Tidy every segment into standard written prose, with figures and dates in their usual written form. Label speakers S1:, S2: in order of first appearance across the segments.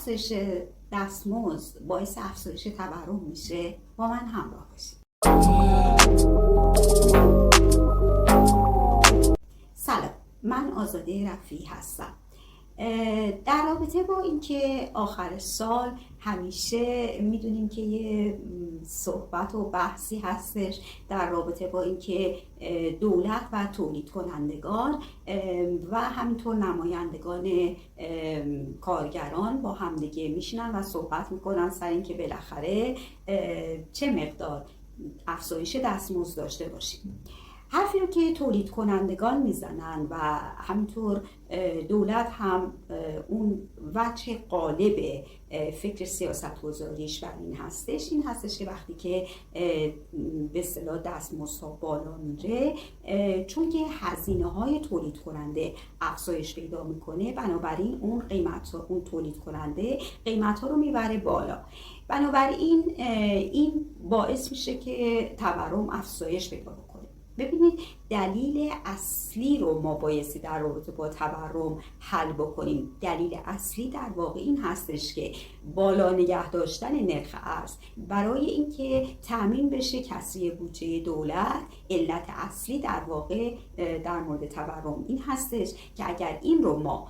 S1: افزایش دستمزد باعث افزایش تورم میشه؟ با من همراه باشید. سلام، من آزاده رفیعی هستم. در رابطه با اینکه آخر سال همیشه میدونیم که یه صحبت و بحثی هستش در رابطه با اینکه دولت و تولید کنندگان و همینطور نمایندگان کارگران با همدیگه میشینن و صحبت میکنن سر اینکه بالاخره چه مقدار افزایش دستمزد داشته باشیم. حرفی رو که تولید کنندگان میزنن و همینطور دولت هم اون وجه قالب فکر سیاست گذاریش بر این هستش که وقتی که به اصطلاح دستمزدها بالا میره، چون که هزینه های تولید کننده افزایش پیدا میکنه، بنابراین اون تولید کننده قیمت ها رو میبره بالا. بنابراین این باعث میشه که تورم افزایش پیدا کنه. ببینید، دلیل اصلی رو ما بایستی در رابطه با تورم حل بکنیم. دلیل اصلی در واقع این هستش که بالا نگه داشتن نرخ ارز برای اینکه تامین بشه کسری بودجه دولت، علت اصلی در واقع در مورد تورم این هستش که اگر این رو ما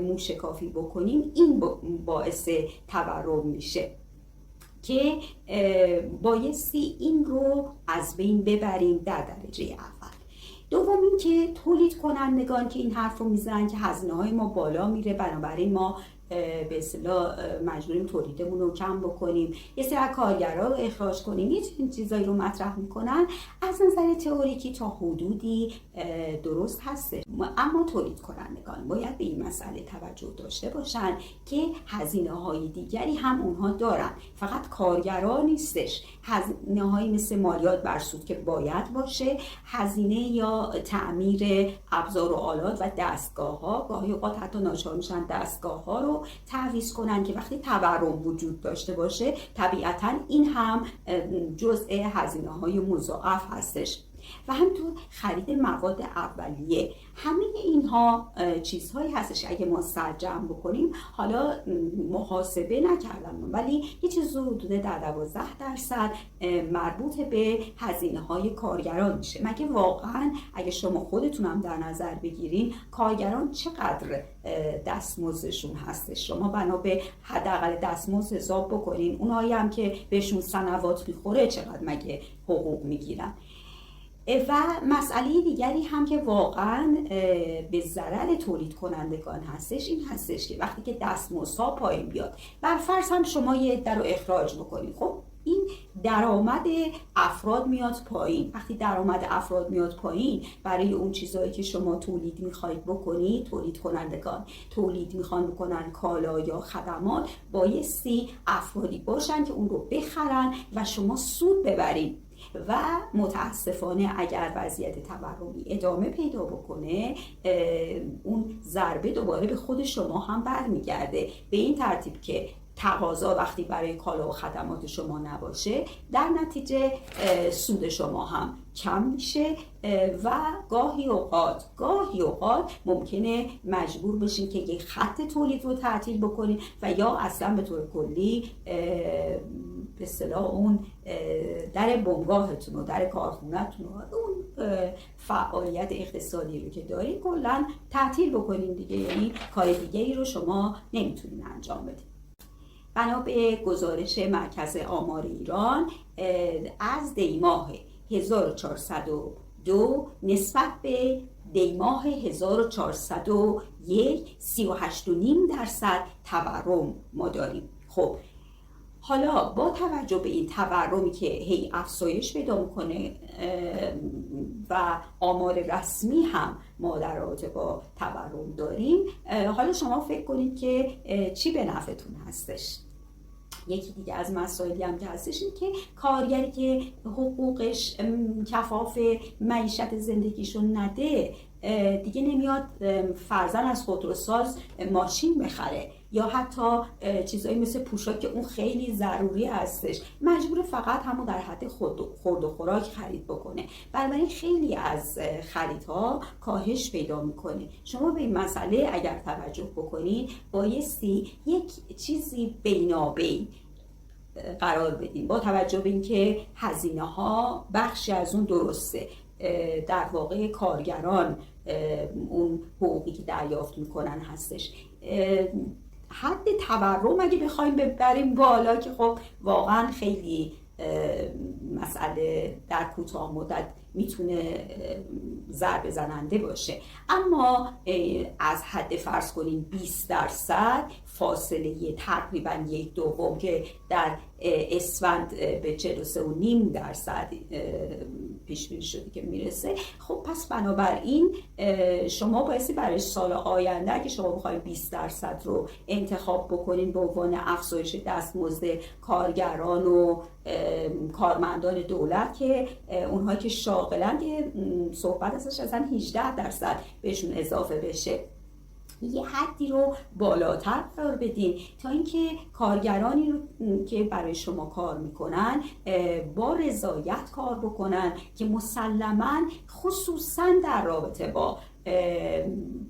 S1: موشکافی بکنیم، این باعث تورم میشه که بایستی این رو از بین ببریم در درجه اول. دوم این که تولید کنندگان که این حرف رو میزنن که هزینه های ما بالا میره، بنابراین ما به اصطلاح مجبوریم تولیدمون رو کم بکنیم، یه سری کارگرها رو اخراج کنیم، یه چیزایی رو مطرح میکنن. از نظر تئوریکی تا حدودی درست هستش، اما تولید کنندگان باید به این مسئله توجه داشته باشن که هزینه های دیگری هم اونها دارن، فقط کارگرها نیستش. هزینه هایی مثل مالیات بر سود که باید باشه، هزینه یا تعمیر ابزار و آلات و دستگاه ها، گاهی اوقات حتی ناچار میشن دستگاه ها رو تعویض کنن که وقتی تورم وجود داشته باشه طبیعتاً این هم جزء هزینه های مضاعف هستش. و همینطور خرید مواد اولیه. همه اینها چیزهایی هستش اگه ما سرجم بکنیم، حالا محاسبه نکردم ولی یه چیز حدود در 12% مربوط به هزینه های کارگران میشه. مگه واقعا اگه شما خودتونم در نظر بگیرین کارگران چقدر دستمزدشون هستش، شما بنا به حداقل دستمزد حساب بکنین، اونایی هم که بهشون سنوات میخوره چقدر مگه حقوق میگیرن. و مسئله دیگری هم که واقعا به ضرر تولید کنندگان هستش این هستش که وقتی که دستمزدها پایین بیاد، بر فرض هم شما یه عده رو اخراج بکنید، خب این درآمد افراد میاد پایین. وقتی درآمد افراد میاد پایین، برای اون چیزایی که شما تولید میخواید بکنید، تولید کنندگان تولید میخوان بکنن کالا یا خدمات، بایستی افرادی باشن که اون رو بخرن و شما سود ببرید. و متاسفانه اگر وضعیت تورمی ادامه پیدا بکنه، اون ضربه دوباره به خود شما هم برمیگرده، به این ترتیب که تقاضا وقتی برای کالا و خدمات شما نباشه، در نتیجه سود شما هم کم میشه و گاهی اوقات ممکنه مجبور بشین که یک خط تولید رو تعطیل بکنین و یا اصلا به طور کلی به اصطلاح اون در بنگاهتون و در کارخونه‌تون و اون فعالیت اقتصادی رو که دارین کلا تعطیل بکنین دیگه، یعنی کار دیگری رو شما نمیتونین انجام بدین. بنا به گزارش مرکز آمار ایران، از دیماه 1402 نسبت به دیماه 1401 38.5% تورم ما داریم. خب حالا با توجه به این تورمی که هی افزایش پیدا میکنه و آمار رسمی هم ما در رابطه با تورم داریم، حالا شما فکر کنید که چی به نفعتون هستش. یکی دیگه از مسائلی هم که هستش این که کارگری که حقوقش کفاف معیشت زندگیشون نده، دیگه نمیاد فرضاً از خودروساز ماشین بخره یا حتی چیزایی مثل پوشاک که اون خیلی ضروری هستش مجبور فقط همون در حد خورد و خوراک خرید بکنه. بنابراین خیلی از خریدها کاهش پیدا میکنه. شما به این مسئله اگر توجه بکنید بایستی یک چیزی بینابین قرار بدیم، با توجه به اینکه هزینه ها بخشی از اون درسته، در واقع کارگران اون حقوقی که دریافت میکنن هستش، حد تورم اگه بخوایم ببریم بالا که خب واقعا خیلی مسئله در کوتاه مدت میتونه ضربه زننده باشه. اما از حد فرض کنیم 20% فاصله تقریبا 1/2 که در اسفند به 43.5% پیش بینی شده که میرسه. خب پس بنابراین شما بایستی برای سال آینده که شما بخواید 20% رو انتخاب بکنین به عنوان افزایش دستمزد کارگران و کارمندان دولت که اونها که شاغلن که صحبت ازش اصلا 18% بهشون اضافه بشه، یه حدی رو بالاتر قرار بدین تا اینکه کارگرانی رو که برای شما کار میکنن با رضایت کار بکنن که مسلماً خصوصاً در رابطه با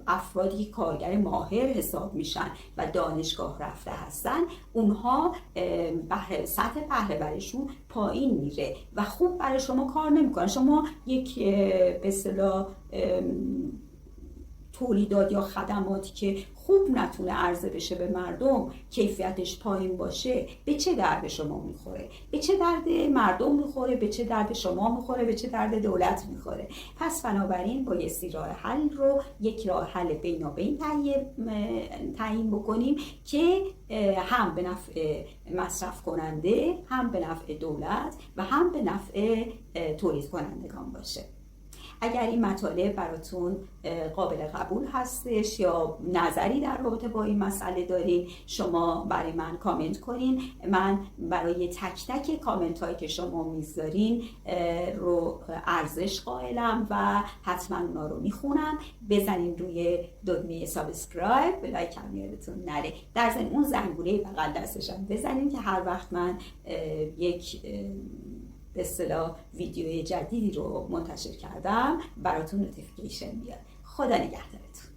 S1: افرادی که کارگر ماهر حساب میشن و دانشگاه رفته هستن، اونها سطح بهره وریشون پایین میره و خوب برای شما کار نمیکنن. شما یک به اصطلاح تولیدات یا خدماتی که خوب نتونه عرضه بشه به مردم، کیفیتش پایین باشه، به چه درد شما میخوره؟ به چه درد مردم میخوره؟ به چه درد شما میخوره؟ به چه درد دولت میخوره؟ پس بنابراین بایستی راه حل رو یک راه حل بینابین تعیین بکنیم که هم به نفع مصرف کننده، هم به نفع دولت و هم به نفع تولید کنندگان باشه. اگر این مطالب براتون قابل قبول هستش یا نظری در رابطه با این مسئله دارین، شما برای من کامنت کنین. من برای تک تک کامنت هایی که شما میذارین رو ارزش قائلم و حتما اونا رو میخونم. بزنین روی دکمه سابسکرایب، لایک هم یادتون نره. در ضمن اون زنگوله بغل دستشم بزنین که هر وقت من یک به اصطلاح ویدیوی جدیدی رو منتشر کردم براتون نوتیفیکیشن بیاد. خدا نگهدارتون.